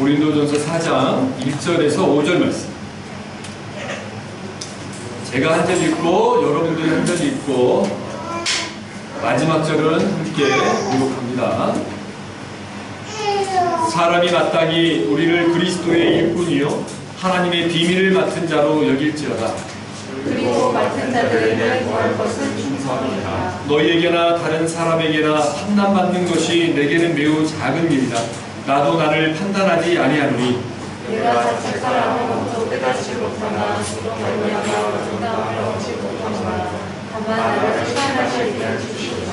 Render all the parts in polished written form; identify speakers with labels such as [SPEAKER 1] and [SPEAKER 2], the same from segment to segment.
[SPEAKER 1] 고린도전서 4장 1절에서 5절 말씀. 제가 한 절 읽고 여러분들이 한 절 읽고 마지막 절은 함께 기록합니다. 사람이 마땅히 우리를 그리스도의 일꾼이요 하나님의 비밀을 맡은 자로 여길지어다.
[SPEAKER 2] 그리고 맡은 자들에게 구할 것은 충성이다.
[SPEAKER 1] 너희에게나 다른 사람에게나 판단받는 것이 내게는 매우 작은 일이다. 나도 나를 판단하지 아니하노니
[SPEAKER 2] 내가 자책하라고 깨닫지 못하나 말미암아 정당하여 얻지 못하노라. 다만 나를 시간하실 때 주시리라.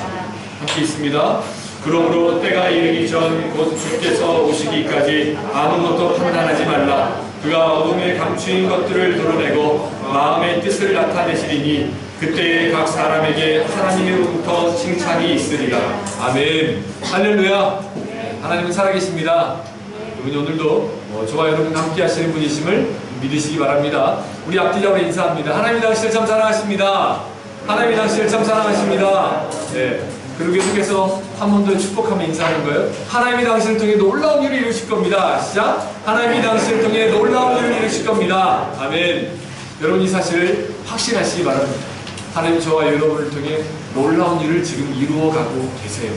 [SPEAKER 1] 함께 있습니다. 그러므로 때가 이르기 전 곧 주께서 오시기까지 아무것도 판단하지 말라. 그가 어둠에 감추인 것들을 드러내고 마음의 뜻을 나타내시리니 그때에 각 사람에게 하나님으로부터 칭찬이 있으리라. 아멘. 할렐루야. 하나님은 살아계십니다. 여러분 오늘도 저와 여러분과 함께 하시는 분이심을 믿으시기 바랍니다. 우리 앞뒤적으로 인사합니다. 하나님이 당신을 참 사랑하십니다. 하나님이 당신을 참 사랑하십니다. 네. 그리고 계속해서 한 번 더 축복하며 인사하는 거예요. 하나님이 당신을 통해 놀라운 일을 이루실 겁니다. 시작. 하나님이 당신을 통해 놀라운 일을 이루실 겁니다. 아멘. 여러분 이 사실을 확신하시기 바랍니다. 하나님 저와 여러분을 통해 놀라운 일을 지금 이루어가고 계세요.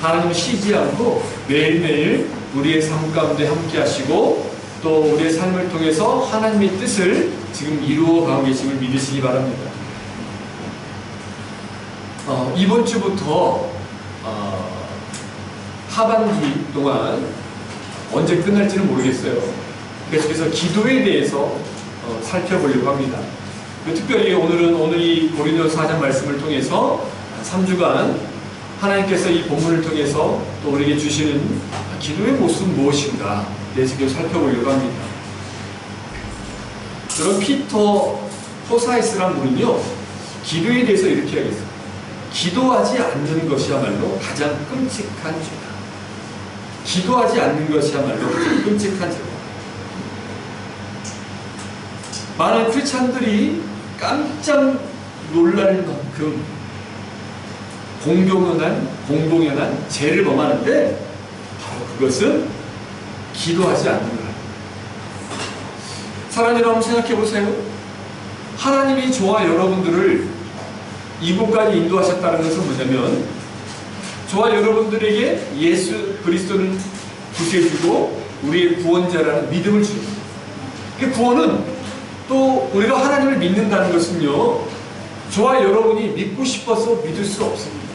[SPEAKER 1] 하나님은 쉬지 않고 매일매일 우리의 삶 가운데 함께 하시고 또 우리의 삶을 통해서 하나님의 뜻을 지금 이루어가고 계심을 믿으시기 바랍니다. 이번 주부터 하반기 동안 언제 끝날지는 모르겠어요. 계속해서 기도에 대해서 살펴보려고 합니다. 특별히 오늘 이 고린도서 4장 말씀을 통해서 3주간 하나님께서 이 본문을 통해서 또 우리에게 주시는 기도의 모습은 무엇인가 대해서 계속 살펴보려고 합니다. 여러분 피터 포사이스라는 분은요 기도에 대해서 이렇게 하겠어요. 기도하지 않는 것이야말로 가장 끔찍한 죄다. 기도하지 않는 것이야말로 가장 끔찍한 죄다. 많은 크리스찬들이 깜짝 놀랄 만큼 공공연한 죄를 범하는데 바로 그것은 기도하지 않는 거예요. 사랑하는 여러분 생각해 보세요. 하나님이 저와 여러분들을 이곳까지 인도하셨다는 것은 뭐냐면 저와 여러분들에게 예수 그리스도를 구세주고 우리의 구원자라는 믿음을 주십니다. 그 구원은 또 우리가 하나님을 믿는다는 것은요 저와 여러분이 믿고 싶어서 믿을 수 없습니다.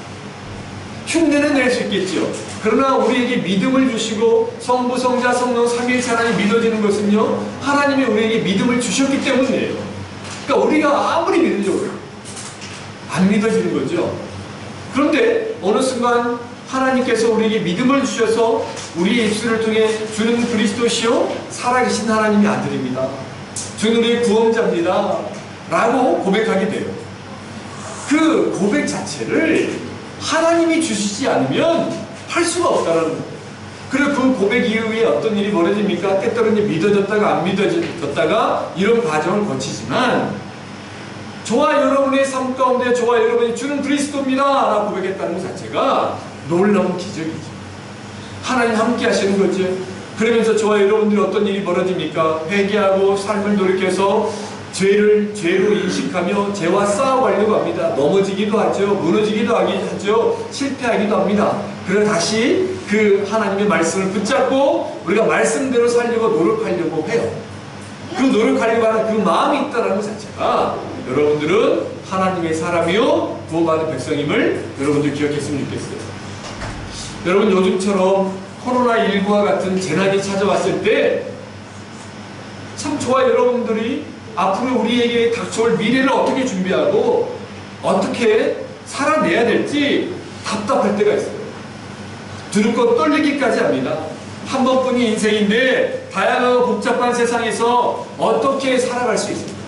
[SPEAKER 1] 흉내는 낼 수 있겠죠. 그러나 우리에게 믿음을 주시고 성부, 성자, 성령, 삼위일체 하나님이 믿어지는 것은요 하나님이 우리에게 믿음을 주셨기 때문이에요. 그러니까 우리가 아무리 믿으려고 해요 안 믿어지는 거죠. 그런데 어느 순간 하나님께서 우리에게 믿음을 주셔서 우리의 입술을 통해 주는 그리스도시요 살아계신 하나님의 아들입니다. 주는 우리의 구원자입니다 라고 고백하게 돼요. 그 고백 자체를 하나님이 주시지 않으면 할 수가 없다는 거예요. 그리고 그 고백 이후에 어떤 일이 벌어집니까? 때때로 믿어졌다가 안 믿어졌다가 이런 과정을 거치지만 저와 여러분의 삶 가운데 저와 여러분이 주는 그리스도입니다 라고 고백했다는 것 자체가 놀라운 기적이죠. 하나님 함께 하시는 거죠. 그러면서 저와 여러분들이 어떤 일이 벌어집니까? 회개하고 삶을 돌이켜서 죄로 인식하며 죄와 싸워가려고 합니다. 넘어지기도 하죠. 무너지기도 하죠. 실패하기도 합니다. 그러나 다시 그 하나님의 말씀을 붙잡고 우리가 말씀대로 살려고 노력하려고 해요. 그 노력하려고 하는 그 마음이 있다는 것 자체가 여러분들은 하나님의 사람이요 구원받은 백성임을 여러분들 기억했으면 좋겠어요. 여러분 요즘처럼 코로나19와 같은 재난이 찾아왔을 때 참 저와 여러분들이 앞으로 우리에게 닥쳐올 미래를 어떻게 준비하고 어떻게 살아내야 될지 답답할 때가 있어요. 두렵고 떨리기까지 합니다. 한 번뿐인 인생인데 다양하고 복잡한 세상에서 어떻게 살아갈 수 있습니까?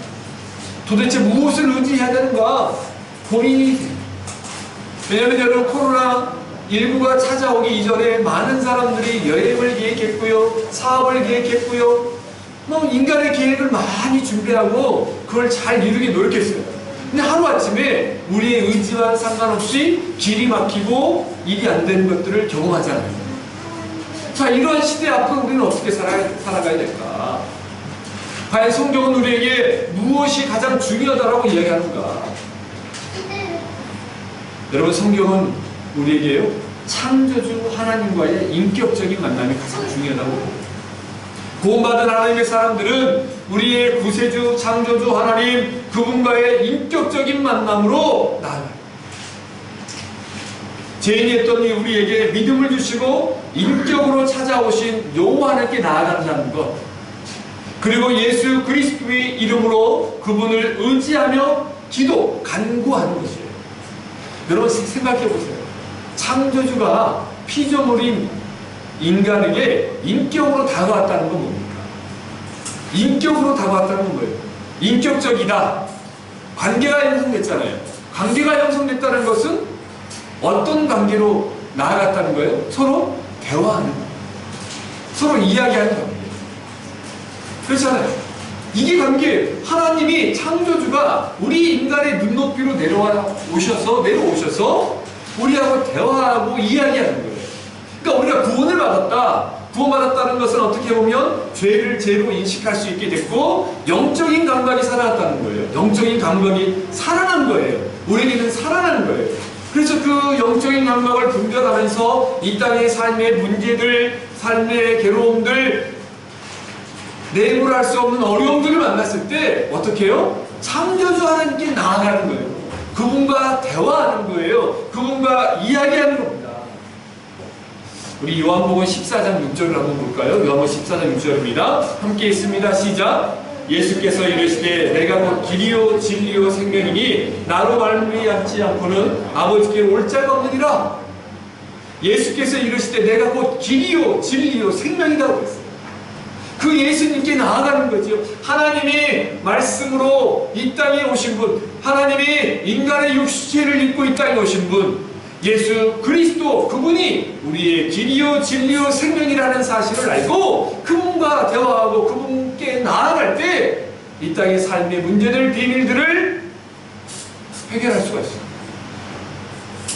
[SPEAKER 1] 도대체 무엇을 의지해야 되는가 고민이 돼요. 왜냐하면 여러분 코로나19가 찾아오기 이전에 많은 사람들이 여행을 계획했고요 사업을 계획했고요 인간의 계획을 많이 준비하고 그걸 잘 이루기 노력했어요. 근데 하루아침에 우리의 의지와 상관없이 길이 막히고 일이 안 되는 것들을 경험하잖아요. 자, 이러한 시대 앞으로 우리는 어떻게 살아가야 될까? 과연 성경은 우리에게 무엇이 가장 중요하다고 이야기하는가? 여러분, 성경은 우리에게요, 창조주 하나님과의 인격적인 만남이 가장 중요하다고 봅니다. 구원받은 하나님의 사람들은 우리의 구세주, 창조주 하나님, 그분과의 인격적인 만남으로 나아가요. 죄인이 했더니 우리에게 믿음을 주시고 인격으로 찾아오신 여호와 하나님께 나아간다는 것, 그리고 예수 그리스도의 이름으로 그분을 의지하며 기도, 간구하는 것이에요. 여러분 생각해 보세요. 창조주가 피조물인 인간에게 인격으로 다가왔다는 건 뭡니까? 인격으로 다가왔다는 건 뭐예요? 인격적이다. 관계가 형성됐잖아요. 관계가 형성됐다는 것은 어떤 관계로 나아갔다는 거예요? 서로 대화하는 관계. 서로 이야기하는 관계. 그렇잖아요. 이게 관계예요. 하나님이, 창조주가 우리 인간의 눈높이로 내려오셔서 우리하고 대화하고 이야기하는 거예요. 그러니까 우리가 구원을 받았다. 구원받았다는 것은 어떻게 보면 죄를 죄로 인식할 수 있게 됐고 영적인 감각이 살아났다는 거예요. 영적인 감각이 살아난 거예요. 우리에게는 살아나는 거예요. 그래서 그 영적인 감각을 분별하면서 이 땅의 삶의 문제들, 삶의 괴로움들, 내부를 수 없는 어려움들을 만났을 때 어떻게 해요? 창조주 하나님께 나아가는 거예요. 그분과 대화하는 거예요. 그분과 이야기하는 겁니다. 우리 요한복음 14장 6절을 한번 볼까요? 요한복음 14장 6절입니다. 함께 있습니다. 시작. 예수께서 이르시되 내가 곧 길이요 진리요 생명이니 나로 말미암지 않고는 아버지께 올 자가 없느니라. 예수께서 이르시되 내가 곧 길이요 진리요 생명이라고 했어요. 그 예수님께 나아가는 거죠. 하나님이 말씀으로 이 땅에 오신 분, 하나님이 인간의 육체를 입고 이 땅에 오신 분, 예수 그리스도, 그분이 우리의 길이요 진리요 생명이라는 사실을 알고 그분과 대화하고 그분께 나아갈 때 이 땅의 삶의 문제들, 비밀들을 해결할 수가 있습니다.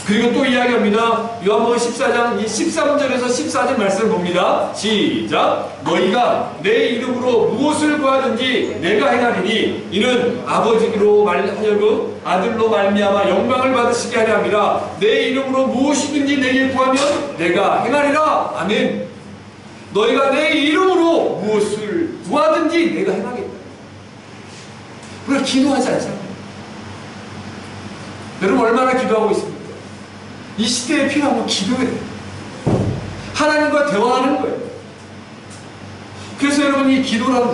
[SPEAKER 1] 그리고 또 이야기합니다. 요한복음 14장 13절에서 14절 말씀을 봅니다. 시작. 너희가 내 이름으로 무엇을 구하든지 내가 행하리니 이는 아버지로 하여금 아들로 말미암아 영광을 받으시게 하려 함이라. 내 이름으로 무엇이든지 내게 구하면 내가 행하리라. 아멘. 너희가 내 이름으로 무엇을 구하든지 내가 행하겠다. 우리가 기도하지 않잖아요. 여러분 얼마나 기도하고 있습니까? 이 시대에 필요한 건 기도예요. 하나님과 대화하는 거예요. 그래서 여러분 이 기도란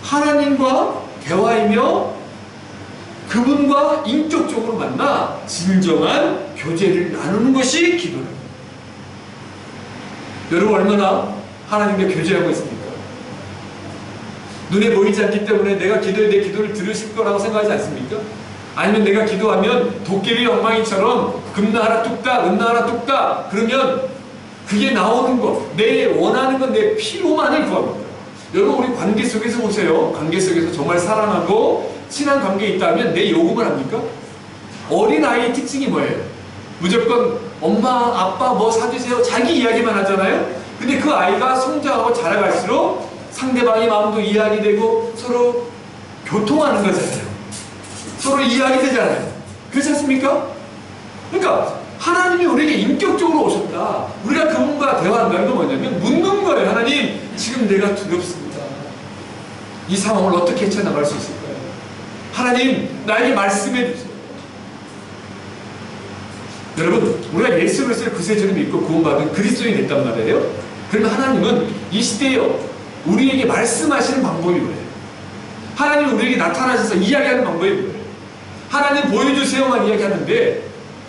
[SPEAKER 1] 하나님과 대화이며 그분과 인격적으로 만나 진정한 교제를 나누는 것이 기도입니다. 여러분 얼마나 하나님과 교제하고 있습니까? 눈에 보이지 않기 때문에 내가 기도해 내 기도를 들으실 거라고 생각하지 않습니까? 아니면 내가 기도하면 도깨비 엉망이처럼 금나하나 뚝딱 은나하나 뚝딱 그러면 그게 나오는 거, 내 원하는 건 내 필요만을 구합니다. 여러분 우리 관계 속에서 보세요. 관계 속에서 정말 사랑하고 친한 관계에 있다면 내 요구를 합니까? 어린아이의 특징이 뭐예요? 무조건 엄마 아빠 뭐 사주세요 자기 이야기만 하잖아요. 근데 그 아이가 성장하고 자라갈수록 상대방의 마음도 이해하게 되고 서로 교통하는 거잖아요. 서로 이해하게 되잖아요. 그렇지 않습니까? 그러니까 하나님이 우리에게 인격적으로 오셨다. 우리가 그분과 대화한다는 건 뭐냐면 묻는 거예요. 하나님 지금 내가 두렵습니다. 이 상황을 어떻게 헤쳐나갈 수 있을까요? 하나님 나에게 말씀해 주세요. 여러분 우리가 예수 그리스도의 구세주를 믿고 구원받은 그리스도인이 됐단 말이에요. 그러면 하나님은 이 시대에 우리에게 말씀하시는 방법이 뭐예요? 하나님 우리에게 나타나셔서 이야기하는 방법이 뭐예요? 하나님 보여주세요만 이야기하는데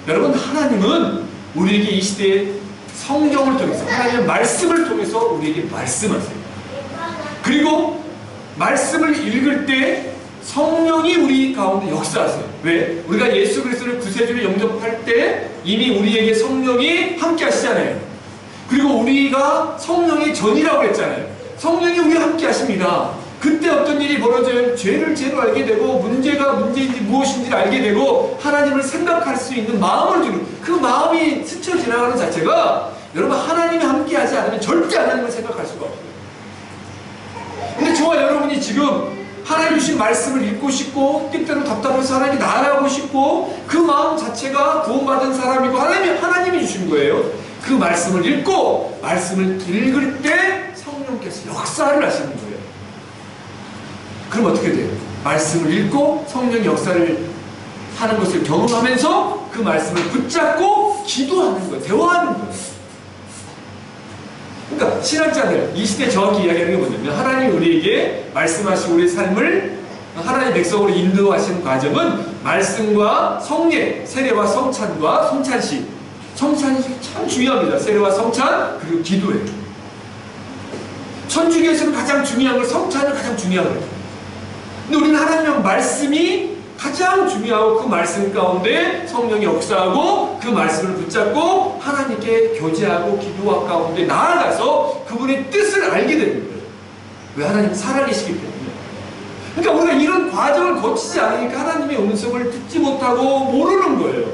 [SPEAKER 1] 여러분 하나님은 우리에게 이 시대에 성경을 통해서 하나님의 말씀을 통해서 우리에게 말씀하세요. 그리고 말씀을 읽을 때 성령이 우리 가운데 역사하세요. 왜? 우리가 예수 그리스도를 구세주를 영접할 때 이미 우리에게 성령이 함께 하시잖아요. 그리고 우리가 성령의 전이라고 했잖아요. 성령이 우리와 함께 하십니다. 그때 어떤 일이 벌어져요? 죄를 죄로 알게 되고 문제가 문제인지 무엇인지를 알게 되고 하나님을 생각할 수 있는 마음을 주는 그 마음이 스쳐 지나가는 자체가 여러분 하나님이 함께하지 않으면 절대 하나님을 생각할 수가 없어요. 근데 저와 여러분이 지금 하나님 주신 말씀을 읽고 싶고 때때로 답답해서 하나님이 나아가고 싶고 그 마음 자체가 구원받은 사람이고 하나님이 주신 거예요. 그 말씀을 읽고 말씀을 읽을 때 성령께서 역사를 하시는 거예요. 그럼 어떻게 돼요? 말씀을 읽고 성령의 역사를 하는 것을 경험하면서 그 말씀을 붙잡고 기도하는 거예요. 대화하는 거예요. 그러니까 신학자들 이 시대에 정확히 이야기하는 게 뭐냐면 하나님이 우리에게 말씀하시고 우리의 삶을 하나님의 백성으로 인도하시는 과정은 말씀과 성례, 세례와 성찬과 성찬식. 성찬식이 참 중요합니다. 세례와 성찬 그리고 기도예요. 천주교에서는 가장 중요한 걸 성찬을 가장 중요한 거예요. 근데 우리는 하나님의 말씀이 가장 중요하고 그 말씀 가운데 성령이 역사하고 그 말씀을 붙잡고 하나님께 교제하고 기도와 가운데 나아가서 그분의 뜻을 알게 되는 거예요. 왜? 하나님 살아계시기 때문에. 그러니까 우리가 이런 과정을 거치지 않으니까 하나님의 음성을 듣지 못하고 모르는 거예요.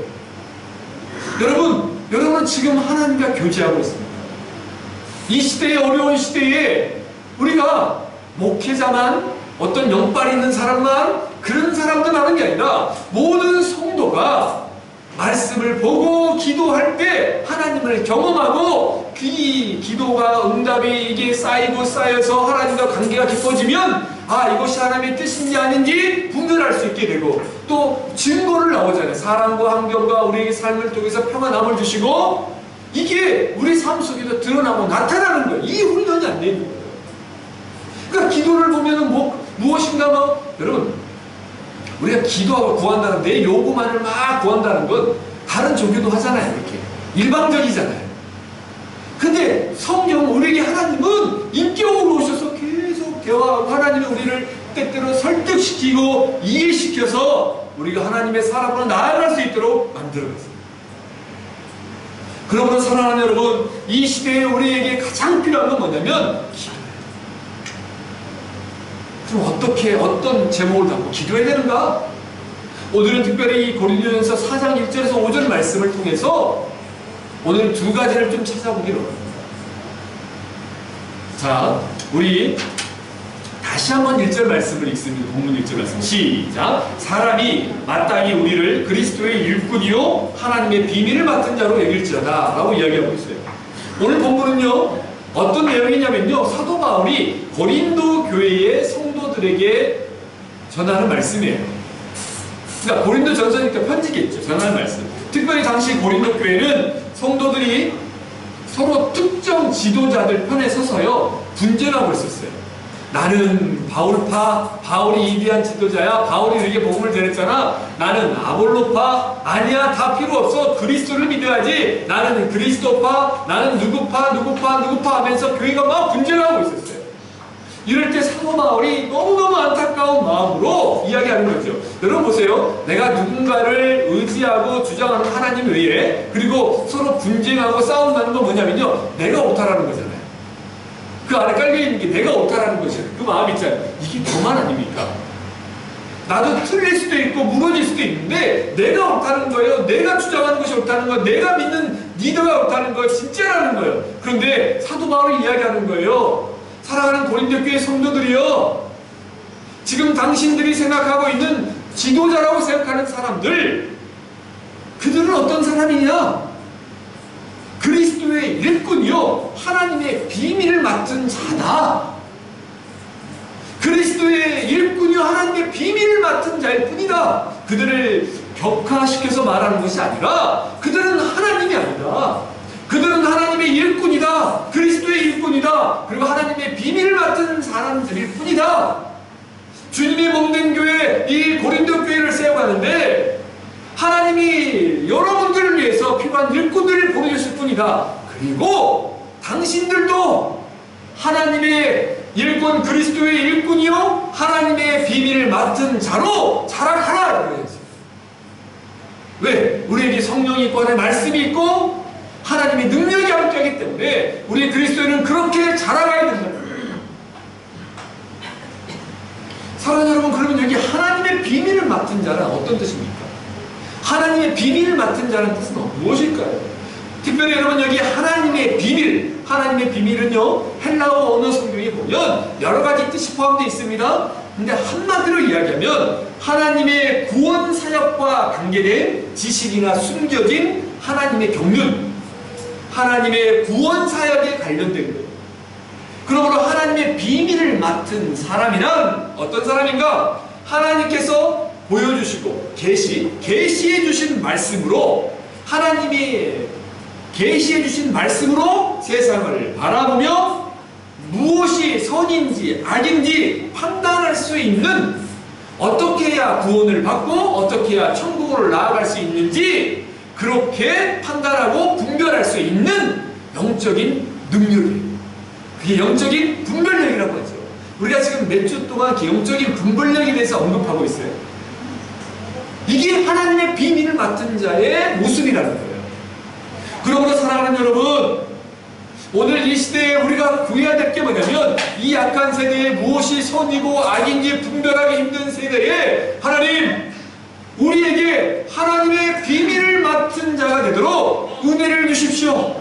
[SPEAKER 1] 여러분은 지금 하나님과 교제하고 있습니다. 이 시대의 어려운 시대에 우리가 목회자만 어떤 영빨 있는 사람만 그런 사람들 하는 게 아니라 모든 성도가 말씀을 보고 기도할 때 하나님을 경험하고 그 기도가 응답이 이게 쌓이고 쌓여서 하나님과 관계가 깊어지면 이것이 하나님의 뜻인지 아닌지 분별할 수 있게 되고 또 증거를 나오잖아요. 사랑과 환경과 우리의 삶을 통해서 평안함을 주시고 이게 우리 삶 속에서 드러나고 나타나는 거예요. 이 훈련이 안 되는 거예요. 그러니까 기도를 보면은 무엇인가 여러분 우리가 기도하고 구한다는 내 요구만을 막 구한다는 건 다른 종교도 하잖아요. 이렇게 일방적이잖아요. 근데 성령 우리에게 하나님은 인격으로 오셔서 계속 대화하고 하나님이 우리를 때때로 설득시키고 이해시켜서 우리가 하나님의 사람으로 나아갈 수 있도록 만들어갔습니다. 그러므로 사랑하는 여러분, 이 시대에 우리에게 가장 필요한 건 뭐냐면 기도예요. 그럼 어떤 제목을 담고 기도해야 되는가? 오늘은 특별히 고린도전서 4장 1절에서 5절 말씀을 통해서 오늘 두 가지를 좀 찾아보기로 합니다. 자, 우리 다시 한번 1절 말씀을 읽습니다. 본문 1절 말씀 시작. 사람이 마땅히 우리를 그리스도의 일꾼이요 하나님의 비밀을 맡은 자로 여길지어다 라고 이야기하고 있어요. 오늘 본문은요 어떤 내용이냐면요 사도 바울이 고린도 교회의 성도들에게 전하는 말씀이에요. 그러니까 고린도 전서니까 편지겠죠. 전하는 말씀. 특별히 당시 고린도 교회는 성도들이 서로 특정 지도자들 편에 서서요 분쟁하고 있었어요. 나는 바울파, 바울이 위대한 지도자야. 바울이 우리에게 복음을 전했잖아. 나는 아볼로파, 아니야 다 필요 없어. 그리스도를 믿어야지. 나는 그리스도파, 나는 누구파 하면서 교회가 막 분쟁하고 있었어요. 이럴 때 사도 바울이 너무너무 안타까운 마음으로 이야기하는 거죠. 여러분 보세요. 내가 누군가를 의지하고 주장하는 하나님 외에 그리고 서로 분쟁하고 싸운다는 건 뭐냐면요 내가 옳다라는 거잖아요. 그 안에 깔려있는 게 내가 옳다라는 것이에요. 그 마음 있잖아요. 이게 저만 아닙니까? 나도 틀릴 수도 있고 무너질 수도 있는데 내가 옳다는 거예요. 내가 주장하는 것이 옳다는 거예요. 내가 믿는 리더가 옳다는 거예요. 진짜라는 거예요. 그런데 사도 바울이 이야기하는 거예요. 사랑하는 고린도 교회 성도들이요. 지금 당신들이 생각하고 있는 지도자라고 생각하는 사람들 그들은 어떤 사람이냐? 그리스도의 일꾼이요 하나님의 비밀을 맡은 자다. 그리스도의 일꾼이요 하나님의 비밀을 맡은 자일 뿐이다. 그들을 격화시켜서 말하는 것이 아니라 그들은 하나님이 아니다. 그들은 하나님의 일꾼이다. 그리스도의 일꾼이다. 그리고 하나님의 비밀을 맡은 사람들일 뿐이다. 주님의 몸된 교회 이 고린도 교회를 세워가는데 하나님이 여러분들을 위해서 필요한 일꾼들을 보내주실 뿐이다. 그리고 당신들도 하나님의 일꾼 그리스도의 일꾼이요 하나님의 비밀을 맡은 자로 자라가라. 왜? 우리에게 성령이 있고 하나님의 말씀이 있고 하나님의 능력이 함께하기 때문에 우리 그리스도인은 그렇게 자라가야 된다. 사랑하는 여러분, 그러면 여기 하나님의 비밀을 맡은 자는 어떤 뜻입니까? 하나님의 비밀을 맡은 자는 뜻은 무엇일까요? 특별히 여러분 여기 하나님의 비밀, 하나님의 비밀은요 헬라어 언어 성경에 보면 여러 가지 뜻이 포함되어 있습니다. 근데 한마디로 이야기하면 하나님의 구원 사역과 관계된 지식이나 숨겨진 하나님의 경륜, 하나님의 구원 사역에 관련된 거예요. 그러므로 하나님의 비밀을 맡은 사람이란 어떤 사람인가? 하나님께서 보여주시고 계시해 주신 말씀으로, 하나님이 계시해 주신 말씀으로 세상을 바라보며 무엇이 선인지 악인지 판단할 수 있는, 어떻게 해야 구원을 받고 어떻게 해야 천국으로 나아갈 수 있는지 그렇게 판단하고 분별할 수 있는 영적인 능력이에요. 그게 영적인 분별력이라고 하죠. 우리가 지금 몇 주 동안 영적인 분별력에 대해서 언급하고 있어요. 이게 하나님의 비밀을 맡은 자의 모습이라는 거예요. 그러므로 사랑하는 여러분, 오늘 이 시대에 우리가 구해야 될 게 뭐냐면, 이 약한 세대에 무엇이 선이고 악인지 분별하기 힘든 세대에 하나님, 우리에게 하나님의 비밀을 맡은 자가 되도록 은혜를 주십시오.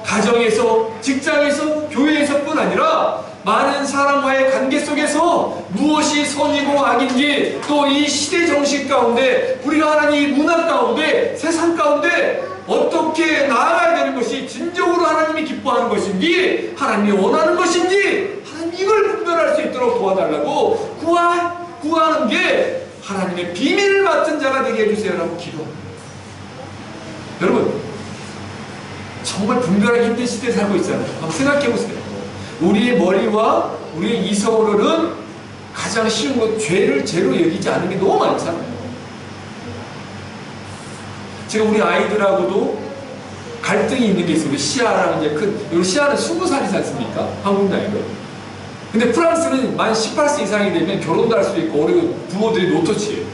[SPEAKER 1] 가정에서, 직장에서, 교회에서뿐 아니라 많은 사람과의 관계 속에서 무엇이 선이고 악인지, 또 이 시대 정신 가운데, 우리가 하나님 이 문화 가운데, 세상 가운데 어떻게 나아가야 되는 것이 진정으로 하나님이 기뻐하는 것인지, 하나님이 원하는 것인지, 하나님 이걸 분별할 수 있도록 도와달라고 구하는 게 하나님의 비밀을 맡은 자가 되게 해주세요라고 기도합니다. 여러분, 정말 분별하기 힘든 시대에 살고 있잖아요. 한번 생각해보세요. 우리의 머리와 우리의 이성으로는 가장 쉬운 건 죄를 죄로 여기지 않는 게 너무 많잖아요. 제가 우리 아이들하고도 갈등이 있는 게 있어요. 시아랑 이제 우리 시아는 20살이지 않습니까? 한국 나이로. 근데 프랑스는 만 18세 이상이 되면 결혼도 할 수 있고, 우리 부모들이 노터치예요.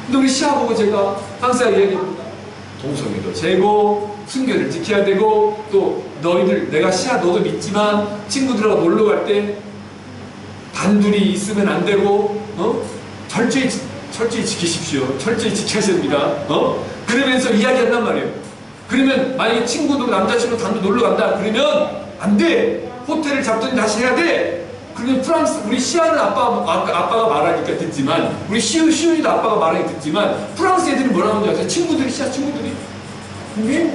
[SPEAKER 1] 근데 우리 시아 보고 제가 항상 얘기합니다. 동성애도 재고, 순결을 지켜야 되고, 또 너희들, 내가 시아 너도 믿지만 친구들하고 놀러 갈 때 단둘이 있으면 안 되고, 철저히 지키십시오. 철저히 지켜야 됩니다. 그러면서 이야기한단 말이에요. 그러면 만약에 친구도 남자친구 단둘이 놀러 간다 그러면 안 돼. 호텔을 잡든지 다시 해야 돼. 그러면 프랑스, 우리 시아는 아빠가 말하니까 듣지만, 우리 시우이도 아빠가 말하니까 듣지만, 프랑스 애들이 뭐라고 하는지 아세요? 친구들이, 시아 친구들이. 이게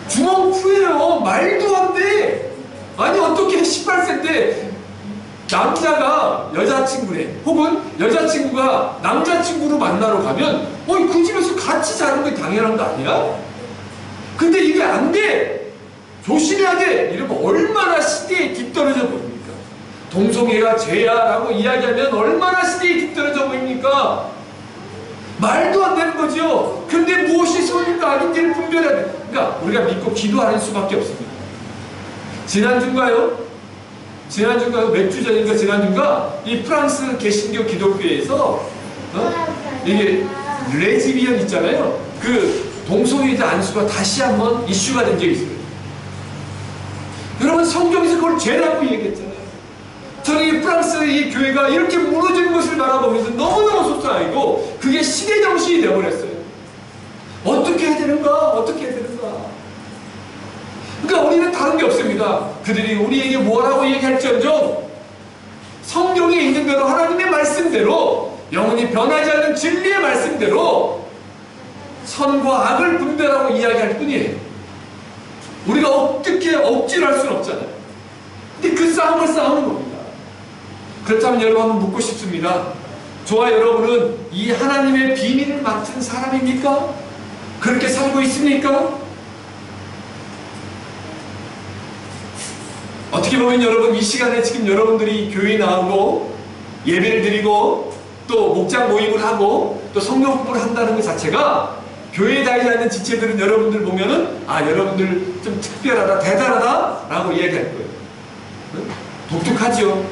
[SPEAKER 1] 주먹푸예요. 말도 안 돼. 아니, 어떻게 18세 때 남자가 여자친구래, 혹은 여자친구가 남자친구로 만나러 가면 그 집에서 같이 자는 게 당연한 거 아니야? 근데 이게 안 돼. 조심해야 돼. 이러면 얼마나 시대에 뒤떨어져 보입니까? 동성애가 죄야 라고 이야기하면 얼마나 시대에 뒤떨어져 보입니까? 말도 안 되는 거죠. 근데 무엇이 선인가 아닌지를 분별해야 돼. 그러니까 우리가 믿고 기도하는 수밖에 없습니다. 지난주인가요? 몇 주 전인가 지난주인가? 이 프랑스 개신교 기독교에서 이게 레즈비언 있잖아요. 그 동성애자 안수가 다시 한번 이슈가 된 적이 있어요. 여러분, 성경에서 그걸 죄라고 얘기했잖아요. 저는 이 프랑스 이 교회가 이렇게 무너지는 것을 바라보면서 너무너무 속상하고, 그게 시대 정신이 되어버렸어요. 어떻게 해야 되는가? 그러니까 우리는 다른 게 없습니다. 그들이 우리에게 뭐라고 얘기할지언정 성경에 있는 대로, 하나님의 말씀대로, 영원히 변하지 않는 진리의 말씀대로 선과 악을 분별하고 이야기할 뿐이에요. 우리가 어떻게 억지로 할 수는 없잖아요. 근데 그 싸움을 싸우는 겁니다. 그렇다면 여러분, 한번 묻고 싶습니다. 저와 여러분은 이 하나님의 비밀을 맡은 사람입니까? 그렇게 살고 있습니까? 어떻게 보면 여러분, 이 시간에 지금 여러분들이 교회에 나오고 예배를 드리고 또 목장 모임을 하고 또 성경 공부를 한다는 것 자체가, 교회에 다니지 않는 지체들은 여러분들 보면은 여러분들 좀 특별하다, 대단하다 라고 이야기할 거예요. 독특하죠.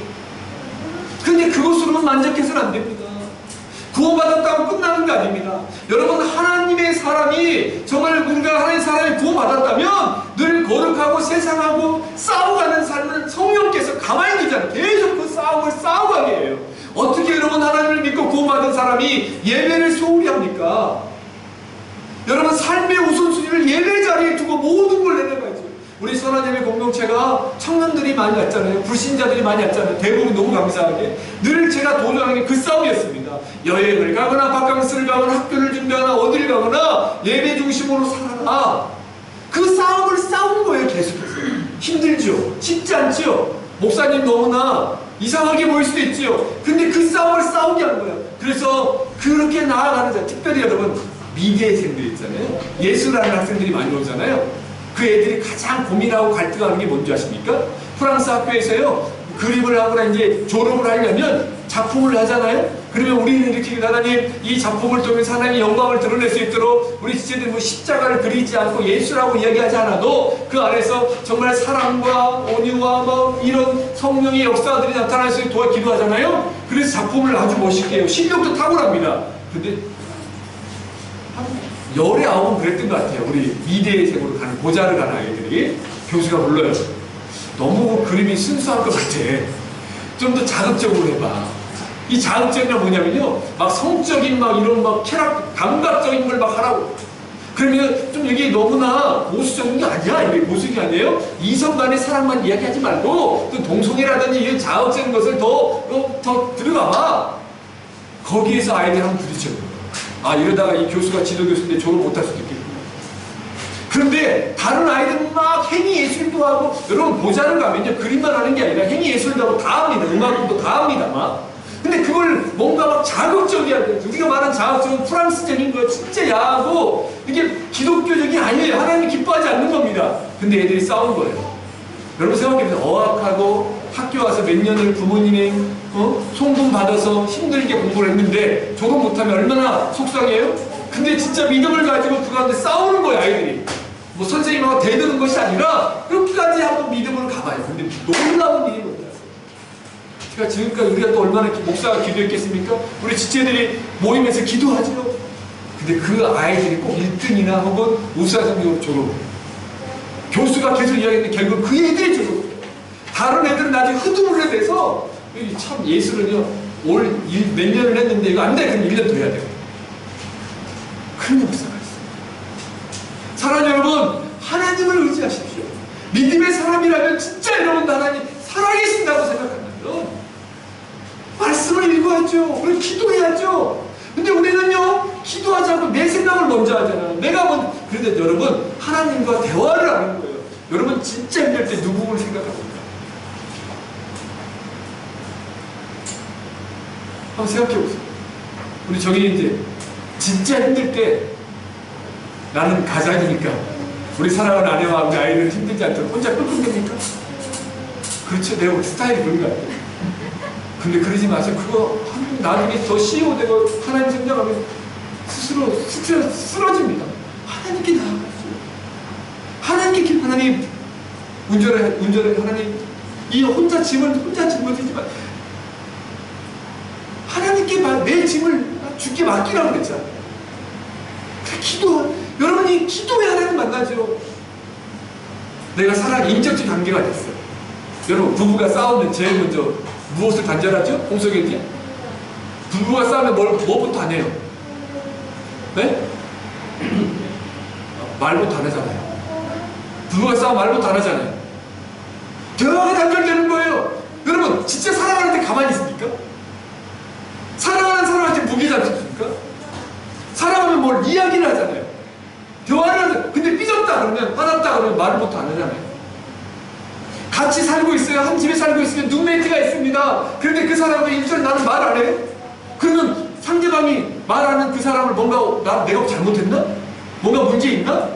[SPEAKER 1] 근데 그것으로는 만족해서는 안 됩니다. 구원받았다고 끝나는 게 아닙니다. 여러분, 하나님의 사람이, 정말 우리가 하나님의 사람이 구원받았다면 늘 거룩하고 세상하고 싸워가는 삶을 성령께서 가만히 두지 않아요. 계속 그 싸움을 싸워가게 해요. 어떻게 여러분, 하나님을 믿고 구원받은 사람이 예배를 소홀히 합니까? 여러분 삶의 우선순위를 예배 자리에 두고 모든 걸 내려가야죠. 우리 선한예배 공동체가 청년들이 많이 왔잖아요. 불신자들이 많이 왔잖아요. 대부분 너무 감사하게 늘 제가 도전하는 게 그 싸움이었습니다. 여행을 가거나 바캉스를 가거나 학교를 준비하거나 어디를 가거나 예배 중심으로 살아라. 그 싸움을 싸운 거예요. 계속해서. 힘들죠. 쉽지 않죠. 목사님 너무나 이상하게 보일 수도 있지요. 근데 그 싸움을 싸우게 한 거예요. 그래서 그렇게 나아가는 자, 특별히 여러분 미대생들 있잖아요. 예술하는 학생들이 많이 오잖아요. 그 애들이 가장 고민하고 갈등하는 게 뭔지 아십니까? 프랑스 학교에서요, 그림을 하거나 이제 졸업을 하려면 작품을 하잖아요? 그러면 우리는 이렇게 하나님, 이 작품을 통해서 하나님의 영광을 드러낼 수 있도록 우리 지체들 뭐 십자가를 그리지 않고 예수라고 이야기하지 않아도 그 안에서 정말 사랑과 온유와 뭐 이런 성령의 역사들이 나타날 수 있도록 기도하잖아요? 그래서 작품을 아주 멋있게 해요. 실력도 탁월합니다. 근데 열에 아홉은 그랬던 것 같아요. 우리 미대생으로 가는 고자를 가는 아이들이 교수가 불러요. 너무 그림이 순수한 것 같아. 좀 더 자극적으로 해봐. 이 자극적이란 뭐냐면요, 막 성적인 막 이런 막 쾌락 감각적인 걸 막 하라고. 그러면 좀 이게 너무나 보수적인 게 아니야. 이게 보수적이 아니에요. 이성 간의 사랑만 이야기하지 말고 또 동성애라든지 이런 자극적인 것을 더 들어가봐. 거기에서 아이들이랑 부딪혀요. 아, 이러다가 이 교수가 지도교수인데 졸업 못할 수도 있겠구나. 그런데 다른 아이들은 막 행위예술도 하고, 여러분 보자를 가면요, 그림만 하는 게 아니라 행위예술도 하고 다 합니다. 음악도 다 합니다. 막. 근데 그걸 뭔가 막 자극적이야. 우리가 말한 자극적인 프랑스적인 거 진짜 야하고 이게 기독교적이 아니에요. 하나님이 기뻐하지 않는 겁니다. 근데 애들이 싸운 거예요. 여러분 생각해보세요. 어학하고 학교 와서 몇 년을 부모님의 송금 받아서 힘들게 공부를 했는데 졸업 못하면 얼마나 속상해요? 근데 진짜 믿음을 가지고 그 가운데 싸우는 거예요. 아이들이 뭐 선생님하고 대드는 것이 아니라 끝까지 한번 믿음으로 가봐요. 근데 놀라운 일이 뭔지 아세요? 제가 지금까지 우리가 또 얼마나 목사가 기도했겠습니까? 우리 지체들이 모임에서 기도하죠. 근데 그 아이들이 꼭 1등이나 혹은 우수학생으로 졸업. 교수가 계속 이야기했는데 결국 그 애들이 졸업. 다른 애들은 나중에 흐드물려 돼서 참 예술은요, 올 몇 년을 했는데 이거 안 돼. 그럼 1년 더 해야 돼요. 그런 역사가 있어요. 사랑하는 여러분, 하나님을 의지하십시오. 믿음의 사람이라면 진짜 여러분 하나님 살아계신다고 생각한다면 말씀을 읽어야죠. 그리고 기도해야죠. 근데 우리는요, 기도하지 않고 내 생각을 먼저 하잖아요. 내가 먼저. 그런데 여러분, 하나님과 대화를 하는 거예요. 여러분 진짜 힘들 때 누구를 생각합니까? 한번 생각해보세요. 우리 저기 이제 진짜 힘들 때 나는 가장이니까 우리 사랑하는 아내와 우리 아이들 힘들지 않도록 혼자 끙끙댑니까? 그렇죠. 내가 스타일이 그런 거 같아요. 근데 그러지 마세요. 그거 나중에 더 CEO 되고 하나님 생각하면 스스로 쓰러집니다. 하나님께 나아가죠. 하나님께 하나님 운전해 하나님 이 혼자 짐을 지지 마. 하나님께 내 짐을 주께 맡기라고 그랬잖아요. 기도, 여러분이 기도에 하나님 만나죠. 내가 사랑 인격적 관계가 됐어요. 여러분 부부가 싸우면 제일 먼저 무엇을 단절하죠? 홍석현님? 부부가 싸우면 뭐부터 안 해요? 네? 말부터 안 하잖아요. 부부가 싸우면 말부터 안 하잖아요. 대화가 단절되는 거예요. 여러분 진짜 사랑하는 데 가만히 있습니까? 사랑하는 사람한테 무기잡습니까? 사랑하면 뭘 이야기를 하잖아요. 대화를 하잖아요. 근데 삐졌다 그러면, 화났다 그러면 말부터 안 하잖아요. 같이 살고 있어요. 한 집에 살고 있으면 룸메이트가 있습니다. 그런데 그 사람은 일절 나는 말 안 해요. 그러면 상대방이 말하는 그 사람을 뭔가 내가 잘못했나? 뭔가 문제 있나?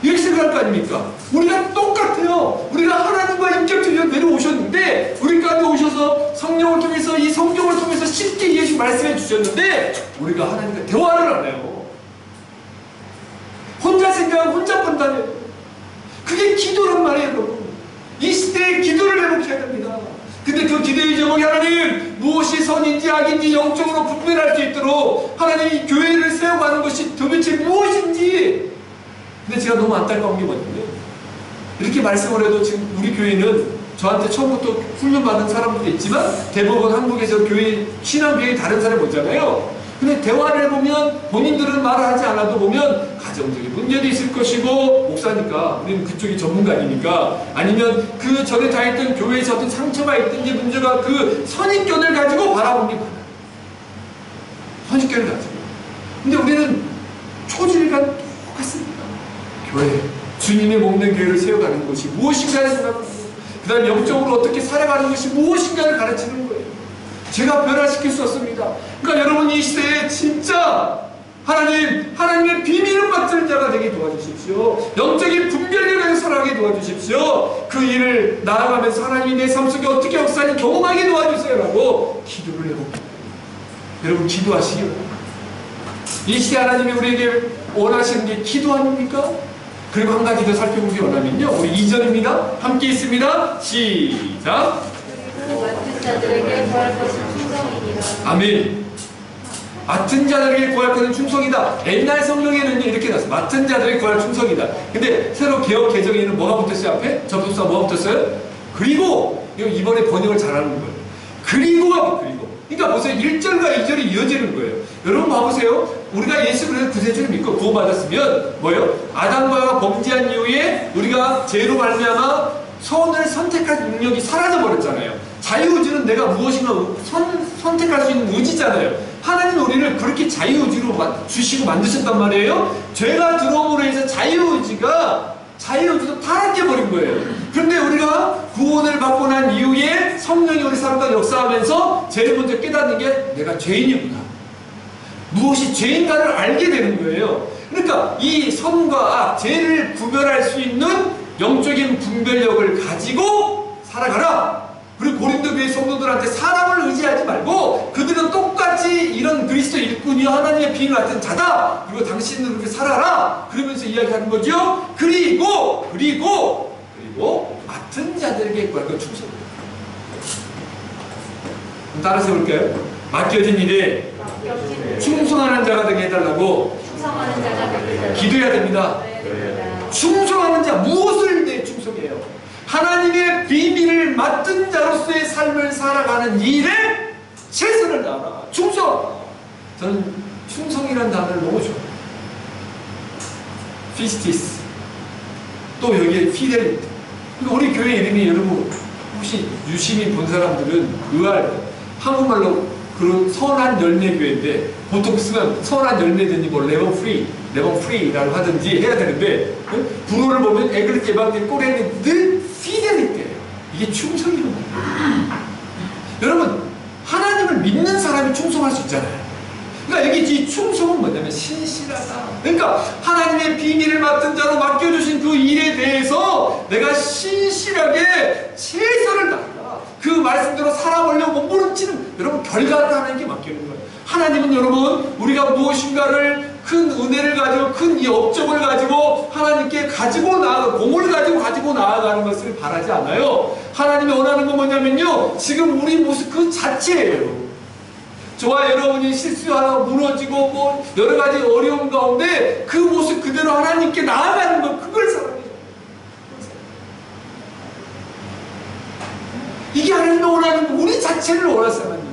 [SPEAKER 1] 이렇게 생각할 거 아닙니까? 우리가 똑같아요. 우리가 하나님과 인격적으로 내려오셨는데 우리 가운데 오셔서 성령을 통해서 이 성경을 통해서 쉽게 예수 말씀해 주셨는데 우리가 하나님과 대화를 안 해요. 혼자 생각하고 혼자 판단해요. 그게 기도란 말이에요. 여러분. 이 시대에 기도를 회복해야 됩니다. 근데 그 기도의 제목이 하나님 무엇이 선인지 악인지 영적으로 분별할 수 있도록 하나님이 교회를 세워가는 것이 도대체 무엇인지. 근데 제가 너무 안타까운 게 뭐냐면 이렇게 말씀을 해도 지금 우리 교회는 저한테 처음부터 훈련받은 사람들도 있지만 대부분 한국에서 교회 신앙교회 다른 사람이 오잖아요. 근데 대화를 해보면 본인들은 말을 하지 않아도 보면 가정적인 문제도 있을 것이고, 목사니까 우리는 그쪽이 전문가 아니니까, 아니면 그 전에 다녔던 교회에서 어떤 상처가 있든지 문제가 그 선입견을 가지고 바라보는 게 많아요. 선입견을 가지고. 근데 우리는 초질과 똑같습니다. 교회, 주님의 몸된 교회를 세워가는 것이 무엇인가를 생각하고, 그 다음 영적으로 어떻게 살아가는 것이 무엇인가를 가르치는 거예요. 제가 변화시킬 수 없습니다. 그러니까 여러분 이 시대에 진짜 하나님의 비밀을 맡는 자가 되게 도와주십시오. 영적인 분별력을 살아가게 도와주십시오. 그 일을 나아가면서 하나님이 내 삶 속에 어떻게 역사하는지 경험하게 도와주세요 라고 기도를 해봅니다. 여러분 기도하시기요. 이 시대 하나님이 우리에게 원하시는 게 기도 아닙니까? 그리고 한 가지 더 살펴보기 원하면요, 우리 2절입니다. 함께 있습니다. 시작.
[SPEAKER 2] 맡은 자들에게 구할 것은 충성이니라.
[SPEAKER 1] 아멘. 맡은 자들에게 구할 것은 충성이다. 옛날 성경에는 이렇게 나왔어요. 맡은 자들에게 구할 충성이다. 근데 새로 개혁 개정에는 뭐가 붙었어요? 앞에? 접속사 뭐가 붙었어요? 그리고 이번에 번역을 잘하는 거예요. 그리고가 그리고. 그러니까 보세요. 1절과 2절이 이어지는 거예요. 여러분 봐보세요. 우리가 예수 그리스도 구세주를 믿고 구원받았으면 뭐예요? 아담과 범죄한 이후에 우리가 죄로 말미암아 선을 선택할 능력이 사라져 버렸잖아요. 자유의지는 내가 무엇인가 선택할 수 있는 의지잖아요. 하나님은 우리를 그렇게 자유의지로 주시고 만드셨단 말이에요. 죄가 들어옴으로 해서 자유의지도 타락해버린 거예요. 그런데 우리가 구원을 받고 난 이후에 성령이 우리 삶 가운데 역사하면서 제일 먼저 깨닫는 게 내가 죄인이구나. 무엇이 죄인가를 알게 되는 거예요. 그러니까 이 선과 악, 죄를 구별할 수 있는 영적인 분별력을 가지고 살아가라. 그리고 고린도 교회 성도들한테 사람을 의지하지 말고 그들은 똑같이 이런 그리스도 일꾼이요 하나님의 비밀 같은 자다. 그리고 당신은 그렇게 살아라. 그러면서 이야기하는 거죠. 그리고 맡은 자들에게 구할 것 충성. 따라서 볼까요? 맡겨진 일에 충성하는 자가 되게 해달라고
[SPEAKER 2] 충성하는 자가 되게
[SPEAKER 1] 기도해야 됩니다. 충성하는 자, 무엇을 내 충성해요? 하나님의 비밀을 맡은 자로서의 삶을 살아가는 일에 최선을 다하라. 충성! 저는 충성이라는 단어를 너무 좋아해요. 피스티스. 또 여기에 피델리티. 그러니까 우리 교회 이름이 여러분 혹시 유심히 본 사람들은 의아할 거예요. 한국말로 그런 선한 열매 교회인데 보통 쓰면 선한 열매든지 뭐 레몬 프리라고 하든지 해야 되는데 불어를 보면 에그리스 에반게 꼬레는 늘 피델리티예요. 이게 충성이라는 거예요. 여러분 하나님을 믿는 사람이 충성할 수 있잖아요. 그러니까 여기 이 충성은 뭐냐면 신실하다. 그러니까 하나님의 비밀을 맡은 자로 맡겨주신 그 일에 대해서 내가 신실하게 최선을 다한다. 그 말씀대로 살아보려고 몸부림치는 여러분 결과를 하나님께 맡기는 거예요. 하나님은 여러분 우리가 무엇인가를 큰 은혜를 가지고 큰 이 업적을 가지고 하나님께 가지고 공을 가지고 나아가는 것을 바라지 않아요. 하나님이 원하는 건 뭐냐면요, 지금 우리 모습 그 자체예요. 저와 여러분이 실수하고 무너지고 뭐 여러 가지 어려움 가운데 그 모습 그대로 하나님께 나아가는 것, 그걸 사랑해요. 이게 하나님이 원하는 거, 우리 자체를 원하세요, 하나님.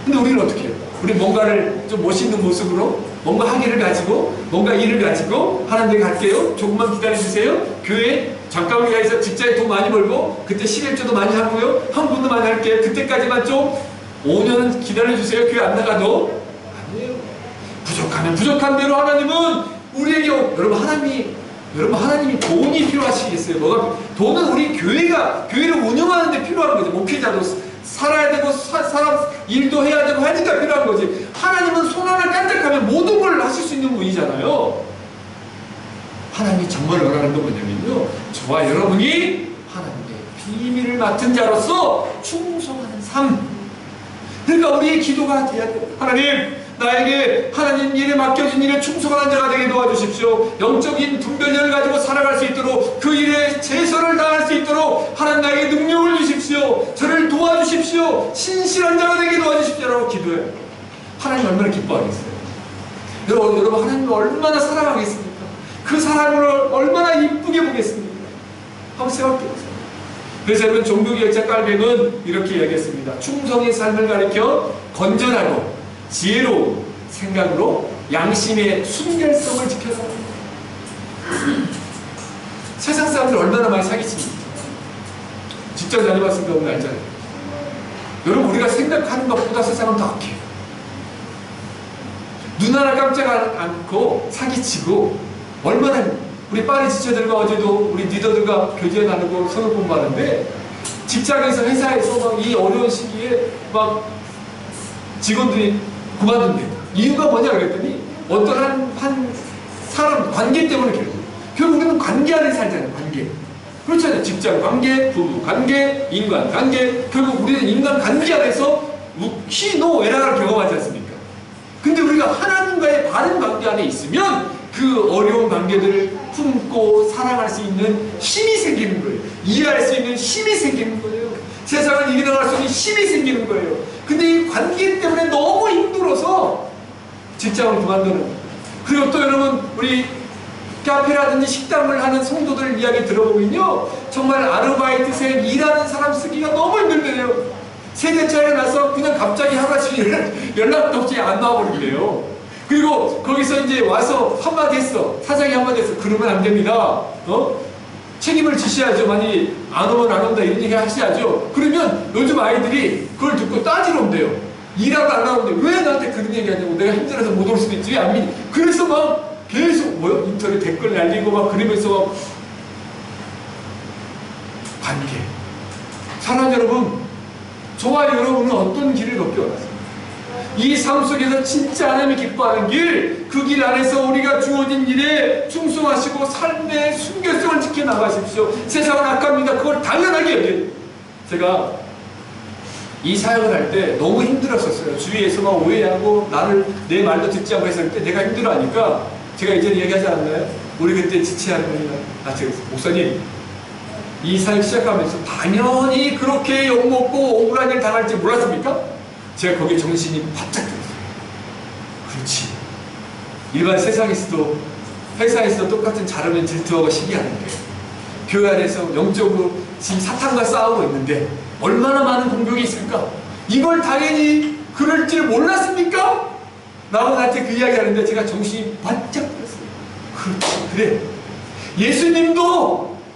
[SPEAKER 1] 근데 우리는 어떻게 해요? 우리 뭔가를 좀 멋있는 모습으로 뭔가 하기를 가지고 뭔가 일을 가지고 하나님께 갈게요. 조금만 기다려주세요. 교회 잠깐 우리가 해서 직장에 돈 많이 벌고 그때 실업자도 많이 하고요. 한분도 많이 할게요. 그때까지만 좀 5년 기다려주세요. 교회 안 나가도. 아니에요. 부족하면 부족한 대로 하나님은 우리에게 여러분 하나님이 돈이 필요하시겠어요? 돈은 우리 교회를 운영하는 데 필요한 거죠. 목회자도 살아야 되고 사람 일도 해야 되고 하니까 필요한 거지. 하나님은 손 하나 깐짝하면 모든 걸 하실 수 있는 분이잖아요. 하나님이 정말 원하는 건 뭐냐면요, 저와 여러분이 하나님의 비밀을 맡은 자로서 충성하는 삶. 그러니까 우리의 기도가 돼야 돼요. 하나님, 나에게 하나님 일에 맡겨진 일에 충성하는 자가 되게 도와주십시오. 영적인 분별력을 가지고 살아갈 수 있도록 그 일에 최선을 다할 수 있도록 하나님 나에게 능력을 주십시오. 저를 도와주십시오. 신실한 자가 되게 도와주십시오 라고 기도해요. 하나님 얼마나 기뻐하겠어요. 여러분 하나님을 얼마나 사랑하겠습니까? 그 사랑을 얼마나 이쁘게 보겠습니까? 한번 생각해보세요. 그래서 여러분 종교개혁자 깔뱅은 이렇게 이야기했습니다. 충성의 삶을 가리켜 건전하고 지혜로운 생각으로 양심의 순결성을 지켜서 세상 사람들 얼마나 많이 사기칩니까? 직접 다녀봤으니까 오늘 알잖아요. 여러분, 우리가 생각하는 것보다 세상은 더 악해요. 눈 하나 깜짝 않고 사기치고, 얼마나 우리 파리 지체들과 어제도 우리 리더들과 교제 나누고 선을 공부하는데, 직장에서 회사에서 막 이 어려운 시기에 막 직원들이 그만둔대. 이유가 뭐냐 그랬더니 어떤 한 사람 관계 때문에 결국 우리는 관계 안에 살잖아요. 관계. 그렇잖아요. 직장 관계, 부부 관계, 인간 관계. 결국 우리는 인간 관계 안에서 희노애락을 경험하지 않습니까? 근데 우리가 하나님과의 바른 관계 안에 있으면 그 어려운 관계들을 품고 사랑할 수 있는 힘이 생기는 거예요. 이해할 수 있는 힘이 생기는 거예요. 세상을 이겨나갈 수 있는 힘이 생기는 거예요. 근데 이 관계 때문에 너무 힘들어서 직장을 그만두는. 그리고 또 여러분, 우리 카페라든지 식당을 하는 성도들 이야기 들어보면요, 정말 아르바이트생 일하는 사람 쓰기가 너무 힘들대요. 세대 차이가 나서 그냥 갑자기 하루아침에 연락도 없이 안 나와버린대요. 그리고 거기서 이제 와서 한마디 했어. 사장이 한마디 했어. 그러면 안 됩니다. 책임을 지셔야죠. 많이 안 오면 안 온다 이런 얘기 하셔야죠. 그러면 요즘 아이들이 그걸 듣고 따지러 온대요. 일하러 안 나오는데 왜 나한테 그런 얘기 하냐고. 내가 힘들어서 못 올 수도 있지. 왜 안 믿니? 그래서 막 계속 인터넷 댓글 날리고 막 그러면서 막 관계. 사랑하는 여러분, 저와 여러분은 어떤 길을 걷기 원하세요? 이 삶 속에서 진짜 하나님이 기뻐하는 길, 그 길 안에서 우리가 주어진 일에 충성하시고 삶의 순결성을 지켜나가십시오. 세상은 악합니다. 그걸 당연하게 여겨요. 제가 이 사역을 할 때 너무 힘들었었어요. 주위에서 막 오해하고 나를 내 말도 듣지 않고 했을 때 내가 힘들어하니까 제가 이전에 얘기하지 않았나요? 우리 그때 지체하는 겁니다. 제가 목사님, 이 사역 시작하면서 당연히 그렇게 욕먹고 억울한 일 당할지 몰랐습니까? 제가 거기에 정신이 바짝 들었어요. 그렇지. 일반 세상에서도, 회사에서도 똑같은 잘하면 질투하고 시기하는데, 교회 안에서 영적으로 지금 사탄과 싸우고 있는데 얼마나 많은 공격이 있을까? 이걸 당연히 그럴 줄 몰랐습니까? 나하고 나한테 그 이야기 하는데 제가 정신이 바짝 들었어요. 그렇지, 그래.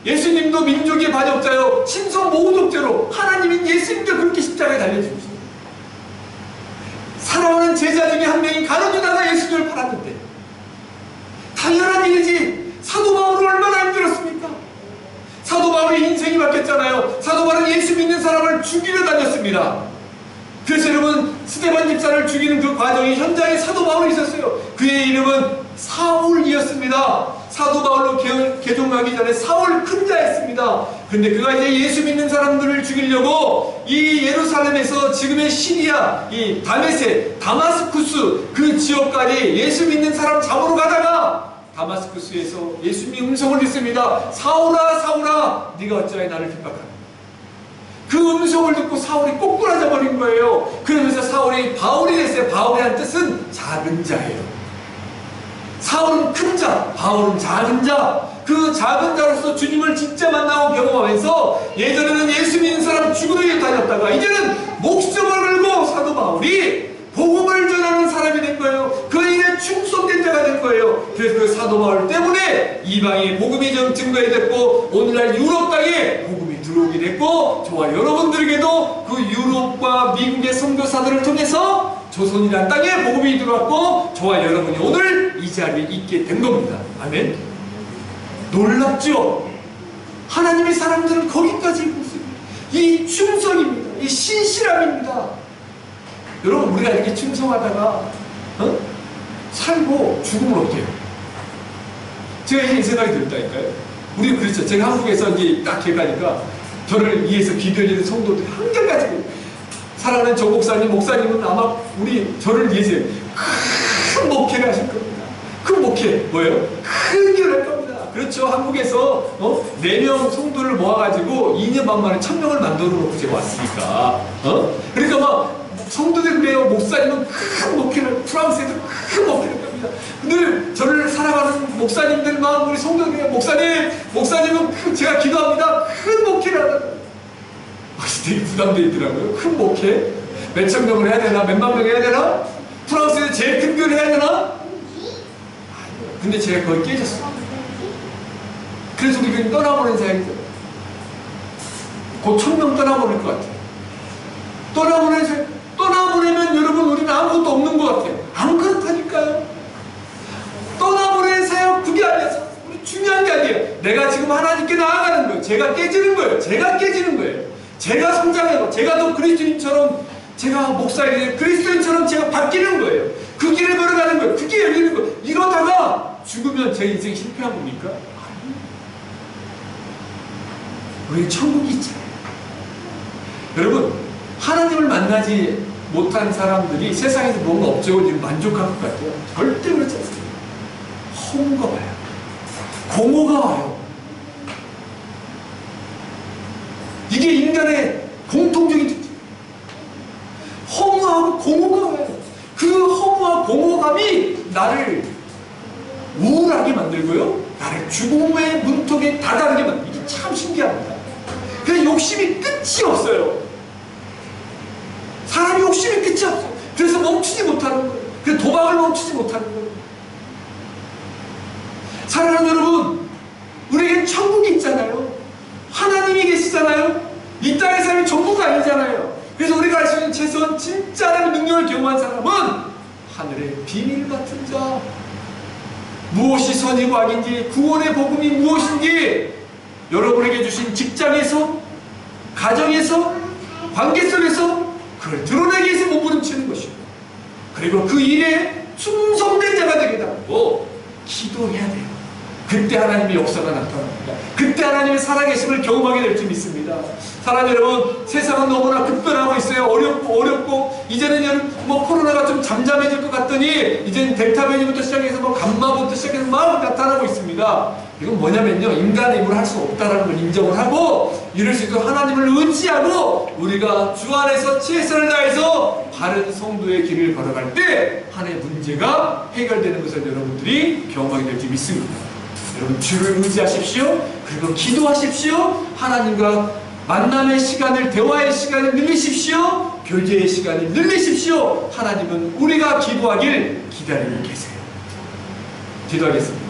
[SPEAKER 1] 예수님도 민족의 반역자요, 신성 모독죄로 하나님인 예수님도 그렇게 십자가에 달려주셨어요. 사랑하는 제자 중에 한 명이 가룟 유다가 예수님을 팔았는데 당연한 일이지. 사도 바울은 얼마나 힘들었습니까? 사도 바울의 인생이 바뀌었잖아요. 사도 바울은 예수 믿는 사람을 죽이려 다녔습니다. 그래서 여러분, 스데반 집사를 죽이는 그 과정이 현장에 사도 바울이 있었어요. 그의 이름은 사울이었습니다. 사도 바울로 개종하기 전에 사울 큰 자였습니다. 그런데 그가 이제 예수 믿는 사람들을 죽이려고 이 예루살렘에서 지금의 시리아, 이 다메섹, 다마스쿠스 그 지역까지 예수 믿는 사람 잡으러 가다가 다마스쿠스에서 예수님이 음성을 듣습니다. 사울아, 사울아, 네가 어찌하여 나를 핍박하느냐. 그 음성을 듣고 사울이 꼬꾸라져 버린 거예요. 그러면서 사울이 바울이 됐어요. 바울이라는 뜻은 작은 자예요. 사울은 큰 자, 바울은 작은 자. 그 작은 자로서 주님을 진짜 만나고 경험하면서 예전에는 예수 믿는 사람 죽으러 다녔다가 이제는 목숨을 걸고 사도 바울이 복음을 전하는 사람이 된 거예요. 그 일에 충성된 자가 된 거예요. 그래서 그 사도 바울 때문에 이방에 복음이 증거가 됐고 오늘날 유럽 땅에 복음이 들어오게 됐고 저와 여러분들에게도 그 유럽과 미국의 선교사들을 통해서 조선이라는 땅에 복음이 들어왔고 저와 여러분이 오늘 이 자리에 있게 된 겁니다. 아멘. 놀랍죠? 하나님의 사람들은 거기까지 있습니다. 이 충성입니다. 이 신실함입니다. 여러분, 우리가 이렇게 충성하다가 살고 죽으면 어때요? 제가 이제 이 생각이 들었다니까요. 우리 그렇죠. 제가 한국에서 이제 딱 기억하니까 저를 위해서 기도해주는 성도들이 한결같이 사랑하는 정 목사님은 아마 저를 위해서 큰 목회를 하실 겁니다. 큰 목회 뭐예요? 큰 일을 할 겁니다. 그렇죠. 한국에서 4명 성도를 모아가지고 2년 반 만에 1000명을 만들어 놓고 제가 왔으니까 그러니까 막 성도들 그래요. 목사님은 큰 목회를, 프랑스에도 큰 목회를 합니다. 늘 저를 사랑하는 목사님들만 우리 성도들이에요. 목사님은 제가 기도합니다. 큰 목회를 하다가 되게 부담되어 있더라고요. 큰 목회? 몇천 명을 해야 되나? 몇만 명 해야 되나? 프랑스에서 제일 큰 교회를 해야 되나? 아니요. 근데 제가 거기 깨졌어요. 그래서 우리 교회 떠나보낸 사역이죠. 곧 1000명 떠나보낼 것 같아요. 떠나보내면 여러분 우리는 아무것도 없는 것 같아요. 안 그렇다니까요. 떠나보낸 사역 그게 아니어서 우리 중요한 게 아니에요. 내가 지금 하나님께 나아가는 거예요. 제가 깨지는 거예요. 제가 깨지는 거예요. 제가 성장하고 제가 더 그리스도인처럼 제가 목사에게 그리스도인처럼 제가 바뀌는 거예요. 그 길을 걸어가는 거예요. 그게 열리는 거예요. 이러다가 죽으면 제 인생이 실패한 겁니까? 아니요. 우리는 천국이 있잖아요. 여러분, 하나님을 만나지 못한 사람들이 세상에서 뭔가 업적을 지금 만족할 것 같아요. 절대 그렇지 않습니다. 허무가 와요. 공허가 와요. 이게 인간의 공통적인 특징. 허무하고 공허가 와요. 그 허무와 공허감이 나를 우울하게 만들고요. 나를 죽음의 문턱에 다다르게 만들고. 이게 참 신기합니다. 그래서 욕심이 끝이 없어요. 사람이 욕심이 끝이 없어요. 그래서 멈추지 못하는 거예요. 그래서 도박을 멈추지 못하는 거예요. 사랑하는 여러분, 우리에겐 천국이 있잖아요. 하나님이 계시잖아요. 이 땅의 삶이 전부가 아니잖아요. 그래서 우리가 알 수 있는 최소한 진짜 하나님의 능력을 경험한 사람은 하늘의 비밀 같은 자, 무엇이 선이고 악인지, 구원의 복음이 무엇인지 여러분에게 주신 직장에서, 가정에서, 관계 속에서 그걸 드러내기 위해서 몸부림치는 것이고, 그리고 그 일에 충성된 자가 되겠다고 기도해야 돼요. 그때 하나님의 역사가 나타납니다. 그때 하나님의 살아계심을 경험하게 될 줄 믿습니다. 사랑하는 여러분, 세상은 너무나 급변하고 있어요. 어렵고 이제는 뭐 코로나가 좀 잠잠해질 것 같더니 이제는 델타 변이부터 시작해서 뭐 감마부터 시작해서 막 나타나고 있습니다. 이건 뭐냐면요, 인간의 힘으로 할 수 없다는 걸 인정을 하고, 이럴 수 있도록 하나님을 의지하고 우리가 주 안에서 최선을 다해서 바른 성도의 길을 걸어갈 때 하나의 문제가 해결되는 것을 여러분들이 경험하게 될 줄 믿습니다. 여러분, 주를 의지하십시오. 그리고 기도하십시오. 하나님과 만남의 시간을, 대화의 시간을 늘리십시오. 교제의 시간을 늘리십시오. 하나님은 우리가 기도하길 기다리고 계세요. 기도하겠습니다.